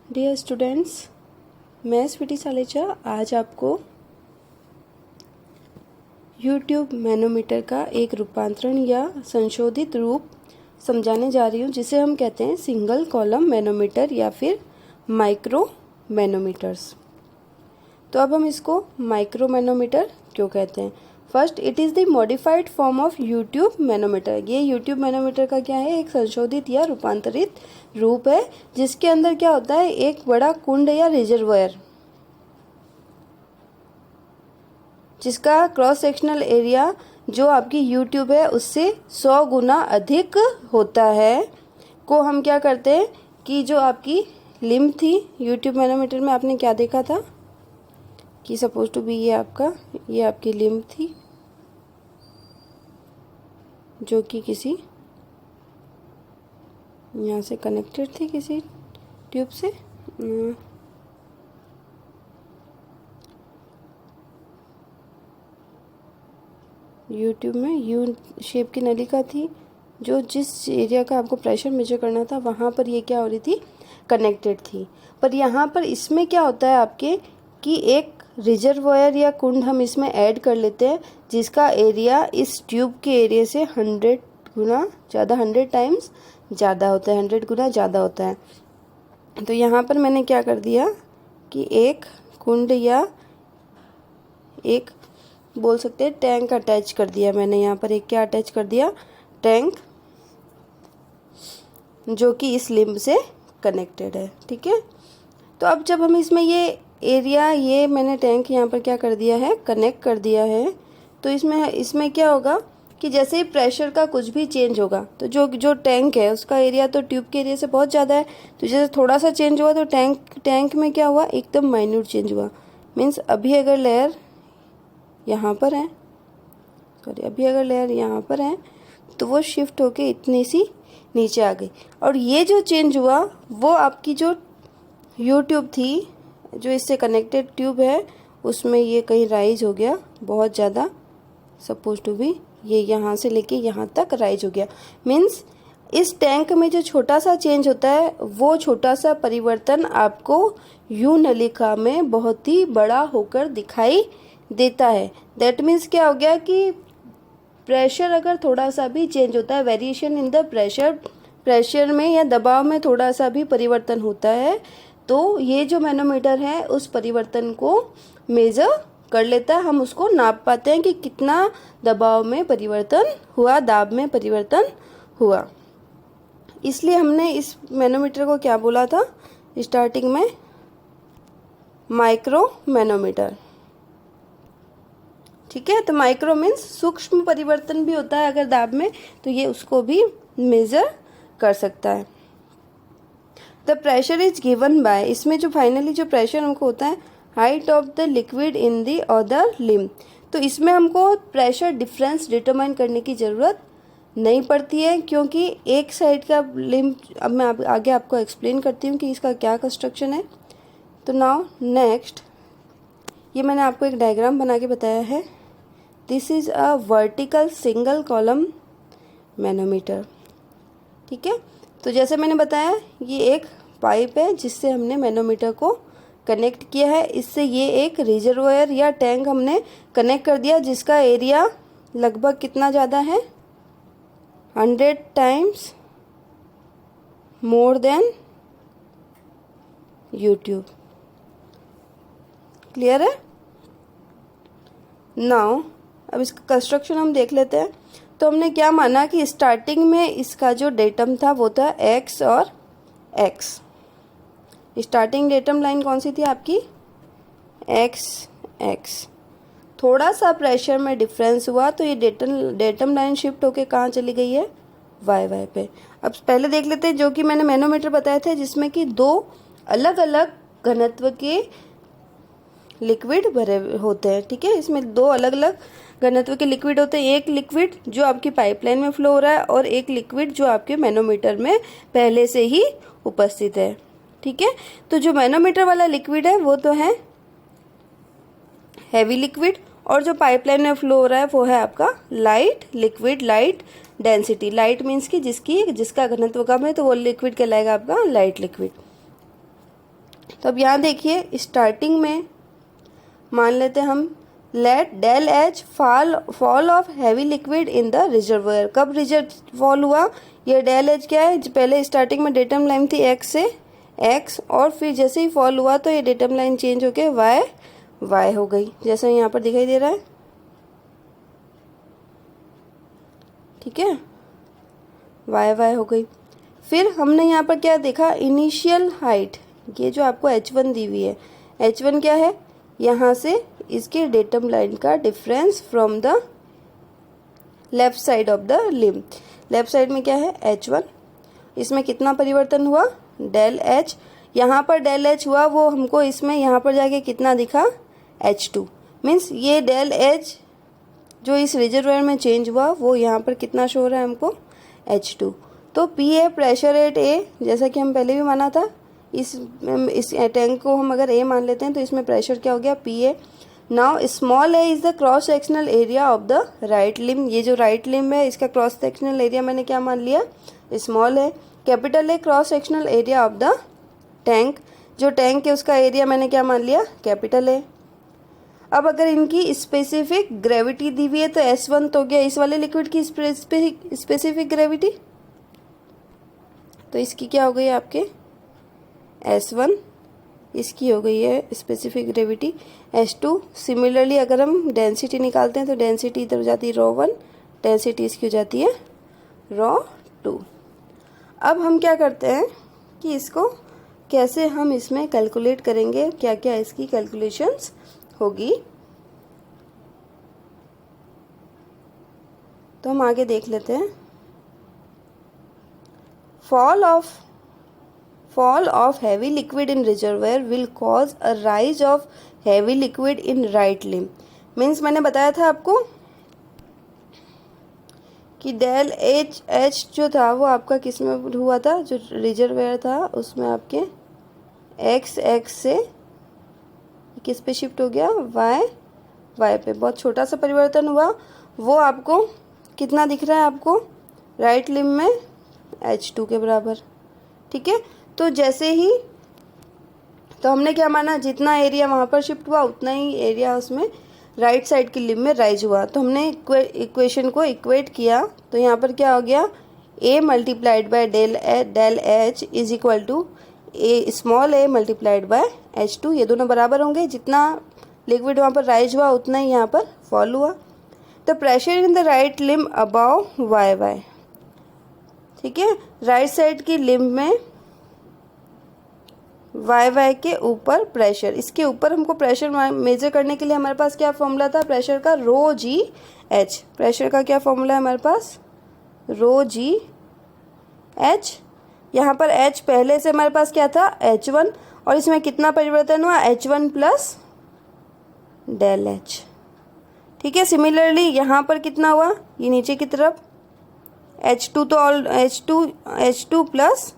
Dear students, मैं स्वीटी सालेचा आज आपको यूट्यूब मैनोमीटर का एक रूपांतरण या संशोधित रूप समझाने जा रही हूँ, जिसे हम कहते हैं सिंगल कॉलम मैनोमीटर या फिर माइक्रो मैनोमीटर्स। तो अब हम इसको माइक्रो मैनोमीटर क्यों कहते हैं। First, it is the modified form of U tube manometer. ये यूट्यूब मैनोमीटर का क्या है, एक संशोधित या रूपांतरित रूप है, जिसके अंदर क्या होता है, एक बड़ा कुंड या रिजर्वायर जिसका क्रॉस सेक्शनल एरिया जो आपकी यूट्यूब है उससे 100 गुना अधिक होता है, को हम क्या करते हैं कि जो आपकी लिम्ब थी यूट्यूब मैनोमीटर में, आपने क्या देखा था कि सपोज टू बी ये आपकी लिम्ब थी जो कि किसी यहाँ से कनेक्टेड थी किसी ट्यूब से। यूट्यूब में यू शेप की नलिका थी जो जिस एरिया का आपको प्रेशर मेजर करना था वहाँ पर ये क्या हो रही थी, कनेक्टेड थी। पर यहाँ पर इसमें क्या होता है आपके कि एक रिजर्वायर या कुंड हम इसमें ऐड कर लेते हैं, जिसका एरिया इस ट्यूब के एरिया से 100 गुना ज़्यादा, 100 टाइम्स ज़्यादा होता है, 100 गुना ज़्यादा होता है। तो यहाँ पर मैंने क्या कर दिया कि एक कुंड या एक बोल सकते हैं टैंक अटैच कर दिया मैंने। यहाँ पर एक क्या अटैच कर दिया, टैंक, जो कि इस लिम्ब से कनेक्टेड है। ठीक है, तो अब जब हम इसमें ये एरिया, ये मैंने टैंक यहाँ पर क्या कर दिया है, कनेक्ट कर दिया है, तो इसमें क्या होगा कि जैसे ही प्रेशर का कुछ भी चेंज होगा तो जो टैंक है उसका एरिया तो ट्यूब के एरिया से बहुत ज़्यादा है, तो जैसे थोड़ा सा चेंज हुआ तो टैंक में क्या हुआ, एकदम माइन्यूट चेंज हुआ। मीन्स अभी अगर लेयर यहाँ पर है, अभी अगर लेयर यहाँ पर है तो वो शिफ्ट होके इतनी सी नीचे आ गई, और ये जो चेंज हुआ वो आपकी जो यूट्यूब थी, जो इससे कनेक्टेड ट्यूब है, उसमें ये कहीं राइज हो गया बहुत ज़्यादा, सपोज टू बी ये यहाँ से लेके यहाँ तक राइज हो गया। मीन्स इस टैंक में जो छोटा सा चेंज होता है वो छोटा सा परिवर्तन आपको यू नलिका में बहुत ही बड़ा होकर दिखाई देता है। दैट मीन्स क्या हो गया कि प्रेशर अगर थोड़ा सा भी चेंज होता है, वेरिएशन इन द प्रेशर में या दबाव में थोड़ा सा भी परिवर्तन होता है, तो ये जो मैनोमीटर है उस परिवर्तन को मेज़र कर लेता है। हम उसको नाप पाते हैं कि कितना दबाव में परिवर्तन हुआ, दाब में परिवर्तन हुआ। इसलिए हमने इस मैनोमीटर को क्या बोला था स्टार्टिंग में, माइक्रो मैनोमीटर। ठीक है, तो माइक्रो मीन्स सूक्ष्म परिवर्तन भी होता है अगर दाब में, तो ये उसको भी मेज़र कर सकता है। The pressure is given by, इसमें जो फाइनली जो प्रेशर हमको होता है, height of the liquid in the other limb. तो इसमें हमको प्रेशर डिफरेंस डिटरमाइन करने की ज़रूरत नहीं पड़ती है, क्योंकि एक साइड का लिम्ब, अब मैं आगे आपको एक्सप्लेन करती हूँ कि इसका क्या कंस्ट्रक्शन है। तो नाउ नेक्स्ट, ये मैंने आपको एक डायग्राम बना के बताया है। This is a vertical single column manometer. ठीक है, तो जैसे मैंने बताया ये एक पाइप है जिससे हमने मैनोमीटर को कनेक्ट किया है। इससे ये एक रिजर्वायर या टैंक हमने कनेक्ट कर दिया, जिसका एरिया लगभग कितना ज़्यादा है, 100 times more than YouTube. Clear है। नाउ अब इसका कंस्ट्रक्शन हम देख लेते हैं। तो हमने क्या माना कि स्टार्टिंग में इसका जो डेटम था वो था एक्स और एक्स। स्टार्टिंग डेटम लाइन कौन सी थी आपकी, एक्स एक्स। थोड़ा सा प्रेशर में डिफरेंस हुआ तो ये डेटम लाइन शिफ्ट होके कहाँ चली गई है, वाई वाई पे। अब पहले देख लेते हैं जो कि मैंने मैनोमीटर बताया था, जिसमें कि दो अलग अलग घनत्व के लिक्विड भरे होते हैं। ठीक है, इसमें दो अलग अलग घनत्व के लिक्विड होते हैं, एक लिक्विड जो आपकी पाइपलाइन में फ्लो हो रहा है और एक लिक्विड जो आपके मैनोमीटर में पहले से ही उपस्थित है। ठीक है, तो जो मैनोमीटर वाला लिक्विड है वो तो है हैवी लिक्विड, और जो पाइपलाइन में फ्लो हो रहा है वो है आपका light liquid, light density. Light means कि जिसका घनत्व कम है, तो वो लिक्विड कहलाएगा आपका लाइट लिक्विड। तो अब यहाँ देखिए स्टार्टिंग में मान लेते हैं हम let del H fall of heavy liquid in the reservoir. कब रिजर्व फॉल हुआ? ये डेल एच क्या है, पहले स्टार्टिंग में डेटम लाइन थी एक्स से एक्स, और फिर जैसे ही फॉल हुआ तो ये डेटम लाइन चेंज होके वाई वाई हो गई, जैसा यहाँ पर दिखाई दे रहा है। ठीक है, वाई वाई हो गई। फिर हमने यहाँ पर क्या देखा, इनिशियल हाइट, ये जो आपको h1 दी हुई है, h1 क्या है, यहाँ से इसके डेटम लाइन का difference from the left side of the limb. Left side में क्या है h1, इसमें कितना परिवर्तन हुआ डेल एच, यहाँ पर डेल एच हुआ वो हमको इसमें यहाँ पर जाके कितना दिखा h2, मीन्स ये डेल एच जो इस रिजर्वायर में चेंज हुआ वो यहाँ पर कितना शो हो रहा है हमको h2। तो पी ए प्रेशर एट ए, जैसा कि हम पहले भी माना था, इस टैंक को हम अगर ए मान लेते हैं तो इसमें प्रेशर क्या हो गया P A. Now small A is the cross sectional area of the right limb, ये जो राइट लिम्ब है इसका क्रॉस सेक्शनल एरिया मैंने क्या मान लिया स्मॉल है। Capital A cross sectional area of the tank, जो टैंक है उसका एरिया मैंने क्या मान लिया कैपिटल ए। अब अगर इनकी स्पेसिफिक ग्रेविटी दी हुई है तो S1 तो हो गया इस वाले लिक्विड की स्पेसिफिक ग्रेविटी, तो इसकी क्या हो गई आपके S1, इसकी हो गई है स्पेसिफिक ग्रेविटी S2। सिमिलरली अगर हम डेंसिटी निकालते हैं तो डेंसिटी इधर हो जाती है ρ1, डेंसिटी इसकी हो जाती है ρ2। अब हम क्या करते हैं कि इसको कैसे हम इसमें कैलकुलेट करेंगे, क्या क्या इसकी कैलकुलेशंस होगी, तो हम आगे देख लेते हैं। fall of heavy liquid in reservoir will cause a rise of heavy liquid in right limb। Means मैंने बताया था आपको कि डेल एच जो था वो आपका किस में हुआ था, जो रिजर्वायर था उसमें आपके एक्स से किस पे शिफ्ट हो गया वाई पे, बहुत छोटा सा परिवर्तन हुआ, वो आपको कितना दिख रहा है आपको राइट लिम्ब में h2 के बराबर। ठीक है, तो जैसे ही तो हमने क्या माना, जितना एरिया वहाँ पर शिफ्ट हुआ उतना ही एरिया उसमें राइट साइड की लिम्ब में राइज हुआ। तो हमने इक्वेशन को इक्वेट किया तो यहाँ पर क्या हो गया a multiplied by del H is equal to A small a multiplied by h2, ये दोनों बराबर होंगे, जितना लिक्विड वहाँ पर राइज हुआ उतना ही यहाँ पर फॉल हुआ। The pressure in the right limb above Y Y, ठीक है, राइट साइड की लिम्ब में वाई वाई के ऊपर प्रेशर, इसके ऊपर हमको प्रेशर मेजर करने के लिए हमारे पास क्या फॉर्मूला था प्रेशर का, रो जी एच। प्रेशर का क्या फॉर्मूला है हमारे पास, रो जी एच। यहाँ पर एच पहले से हमारे पास क्या था h1, और इसमें कितना परिवर्तन हुआ h1 प्लस डेल एच। ठीक है, सिमिलरली यहाँ पर कितना हुआ, ये नीचे की तरफ h2 तो h2 प्लस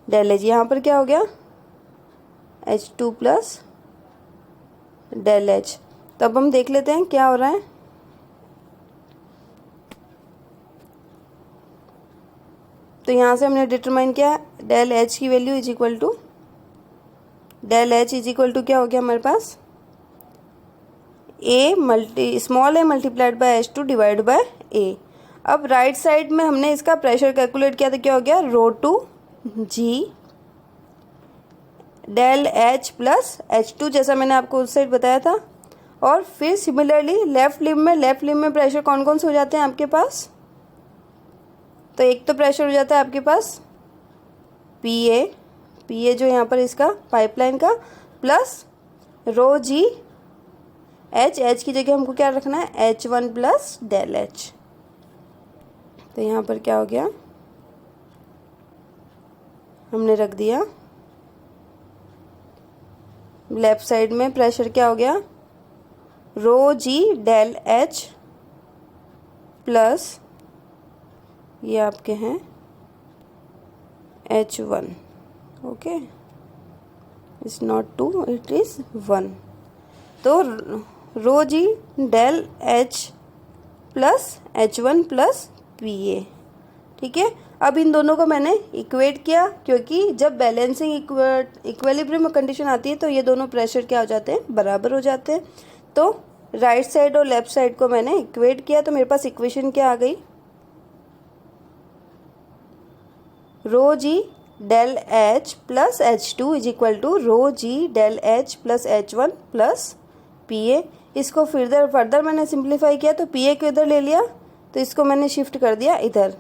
डेल एच, यहाँ पर क्या हो गया h2 प्लस डेल एच। तो अब हम देख लेते हैं क्या हो रहा है। तो यहाँ से हमने डिटरमाइन किया डेल एच की value is equal to del H is equal to क्या हो गया हमारे पास small a multiplied by h2 divide by a। अब राइट साइड में हमने इसका प्रेशर कैलकुलेट किया तो क्या हो गया रो2 जी डेल एच प्लस h2, जैसा मैंने आपको उस साइड बताया था। और फिर सिमिलरली लेफ्ट लिम्ब में प्रेशर कौन कौन से हो जाते हैं आपके पास, तो एक तो प्रेशर हो जाता है आपके पास पी ए जो यहाँ पर इसका पाइपलाइन का, प्लस रो जी एच की जगह हमको क्या रखना है h1 प्लस डेल एच। तो यहाँ पर क्या हो गया, हमने रख दिया लेफ्ट साइड में प्रेशर क्या हो गया rho g del H plus ये आपके हैं h1, okay, is not 2 it is 1। तो rho g del H plus h1 plus P A. ठीक है, अब इन दोनों को मैंने इक्वेट किया, क्योंकि जब बैलेंसिंग इक्विलिब्रियम कंडीशन आती है तो ये दोनों प्रेशर क्या हो जाते हैं, बराबर हो जाते हैं। तो राइट साइड और लेफ्ट साइड को मैंने इक्वेट किया, तो मेरे पास इक्वेशन क्या आ गई, rho g del H plus H two is equal to rho g del H plus H one plus P A. इसको फर्दर मैंने सिंप्लीफाई किया, तो पी ए को इधर ले लिया, तो इसको मैंने शिफ्ट कर दिया इधर।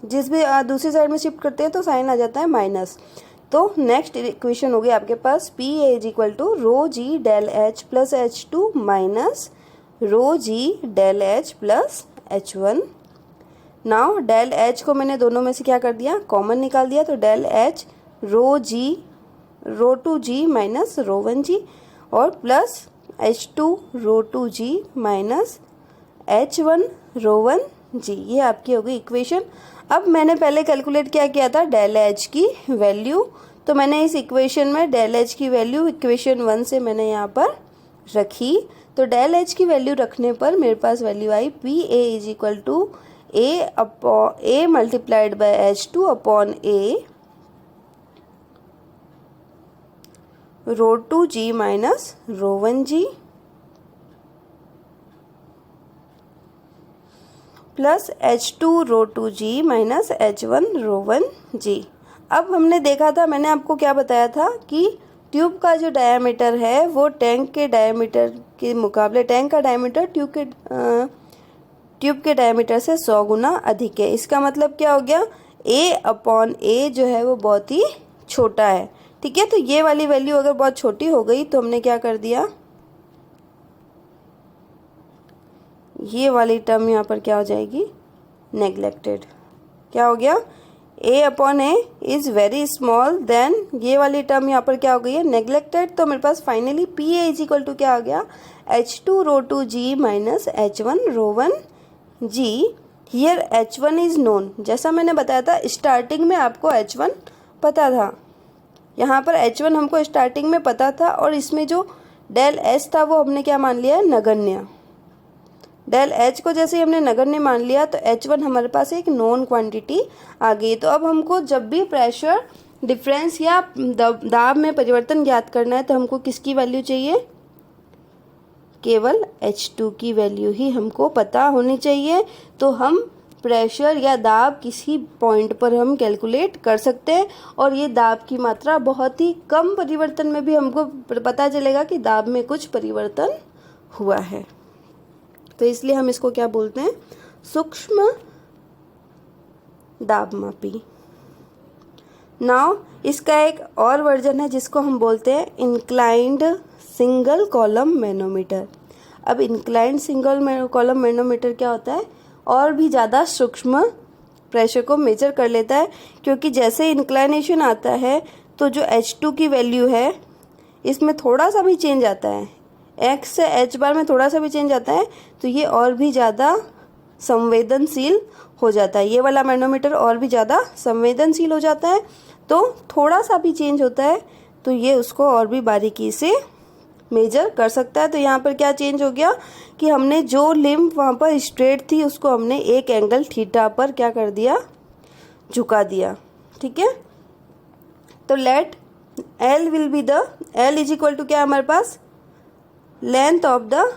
जिस भी दूसरी साइड में शिफ्ट करते हैं तो साइन आ जाता है माइनस। तो नेक्स्ट इक्वेशन हो गई आपके पास P A is equal to rho g del H plus H two minus rho g del H plus H one. Now del H को मैंने दोनों में से क्या कर दिया, कॉमन निकाल दिया, तो del H rho two g minus rho one g और plus H two rho two g minus H one rho one g. ये आपकी हो गई इक्वेशन। अब मैंने पहले कैलकुलेट क्या किया था, डेल एच की वैल्यू, तो मैंने इस इक्वेशन में डेल एच की वैल्यू इक्वेशन 1 से मैंने यहाँ पर रखी। तो डेल एच की वैल्यू रखने पर मेरे पास वैल्यू आई P A is equal to a multiplied by H two upon a rho two g minus rho one g plus H two rho two g minus H one rho one g. अब हमने देखा था, मैंने आपको क्या बताया था कि ट्यूब का जो डायामीटर है वो टैंक के डायामीटर के मुकाबले, टैंक का डायामीटर ट्यूब के डायामीटर से 100 गुना अधिक है। इसका मतलब क्या हो गया, ए अपॉन ए जो है वो बहुत ही छोटा है। ठीक है, तो ये वाली वैल्यू अगर बहुत छोटी हो गई तो हमने क्या कर दिया, ये वाली टर्म यहाँ पर क्या हो जाएगी, नेग्लेक्टेड। क्या हो गया, a upon a is very small, then ये वाली टर्म यहाँ पर क्या हो गई है, नेग्लेक्टेड। तो मेरे पास finally P A is equal to क्या आ गया, H two rho two g minus H one rho one g. Here H one is known, जैसा मैंने बताया था स्टार्टिंग में आपको एच वन पता था, यहाँ पर एच वन हमको स्टार्टिंग में पता था, और इसमें जो डेल एच था वो हमने क्या मान लिया है, नगण्य। डेल एच को जैसे ही हमने नगण्य मान लिया तो एच वन हमारे पास एक नॉन क्वांटिटी आ गई। तो अब हमको जब भी प्रेशर डिफरेंस या दाब में परिवर्तन ज्ञात करना है तो हमको किसकी वैल्यू चाहिए, केवल H2 की वैल्यू ही हमको पता होनी चाहिए। तो हम प्रेशर या दाब किसी पॉइंट पर हम कैलकुलेट कर सकते हैं, और ये दाब की मात्रा बहुत ही कम परिवर्तन में भी हमको पता चलेगा कि दाब में कुछ परिवर्तन हुआ है। तो इसलिए हम इसको क्या बोलते हैं, सूक्ष्म दाब मापी। नाउ इसका एक और वर्जन है जिसको हम बोलते हैं इंक्लाइंड सिंगल कॉलम मैनोमीटर। अब इंक्लाइंड सिंगल कॉलम मैनोमीटर क्या होता है, और भी ज़्यादा सूक्ष्म प्रेशर को मेजर कर लेता है, क्योंकि जैसे इंक्लाइनेशन आता है तो जो H2 की वैल्यू है इसमें थोड़ा सा भी चेंज आता है, X से H बार में थोड़ा सा भी चेंज आता है तो ये और भी ज़्यादा संवेदनशील हो जाता है। ये वाला मैनोमीटर और भी ज़्यादा संवेदनशील हो जाता है, तो थोड़ा सा भी चेंज होता है तो ये उसको और भी बारीकी से मेजर कर सकता है। तो यहाँ पर क्या चेंज हो गया कि हमने जो लिम्ब वहाँ पर स्ट्रेट थी उसको हमने एक एंगल थीटा पर क्या कर दिया, झुका दिया। ठीक है, तो let L will be the L is equal to क्या हमारे पास, length of the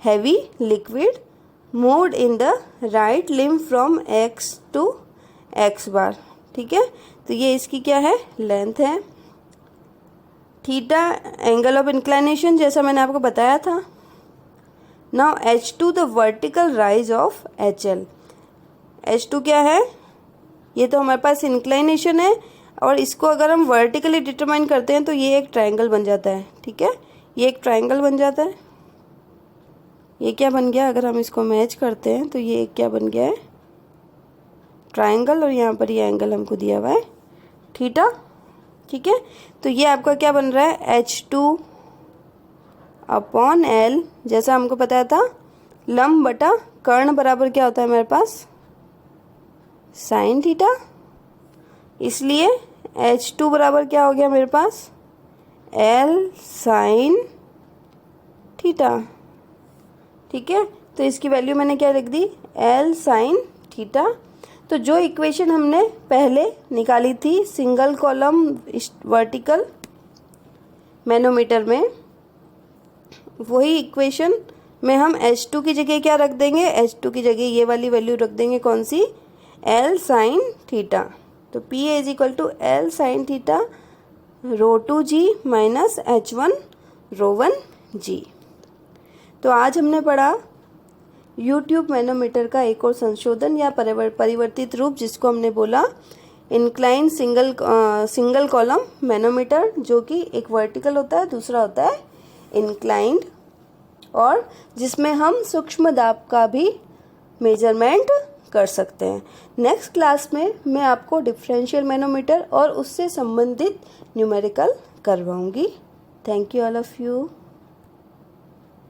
heavy liquid moved in the right limb from X to X bar. ठीक है, तो ये इसकी क्या है, लेंथ है। थीटा एंगल ऑफ इंक्लिनेशन जैसा मैंने आपको बताया था। Now H2 the vertical rise of HL। H2 क्या है, ये तो हमारे पास इंक्लिनेशन है, और इसको अगर हम वर्टिकली डिटरमाइन करते हैं तो ये एक ट्रायंगल बन जाता है। ठीक है, ये एक ट्रायंगल बन जाता है। ये क्या बन गया, अगर हम इसको मैच करते हैं तो ये एक क्या बन गया है, ट्रायंगल, और यहाँ पर ये एंगल हमको दिया हुआ है थीटा। ठीक है, तो ये आपका क्या बन रहा है, H2 अपॉन L, जैसा हमको बताया था लंब बटा कर्ण बराबर क्या होता है हमारे पास, साइन थीटा। इसलिए H2 बराबर क्या हो गया मेरे पास, L साइन थीटा। ठीक है, तो इसकी वैल्यू मैंने क्या लिख दी, L साइन थीटा। तो जो इक्वेशन हमने पहले निकाली थी सिंगल कॉलम वर्टिकल मैनोमीटर में, वही इक्वेशन में हम H2 की जगह क्या रख देंगे, H2 की जगह ये वाली वैल्यू रख देंगे, कौन सी, L sin थीटा। तो P is equal to L sin theta ρ2G minus H1 ρ1G। तो आज हमने पढ़ा यूट्यूब मैनोमीटर का एक और संशोधन या परिवर्तित रूप, जिसको हमने बोला इंक्लाइन सिंगल कॉलम मैनोमीटर, जो कि एक वर्टिकल होता है, दूसरा होता है इंक्लाइंड, और जिसमें हम सूक्ष्म दाब का भी मेजरमेंट कर सकते हैं। नेक्स्ट क्लास में मैं आपको डिफरेंशियल मैनोमीटर और उससे संबंधित न्यूमेरिकल करवाऊंगी। Thank you all of you.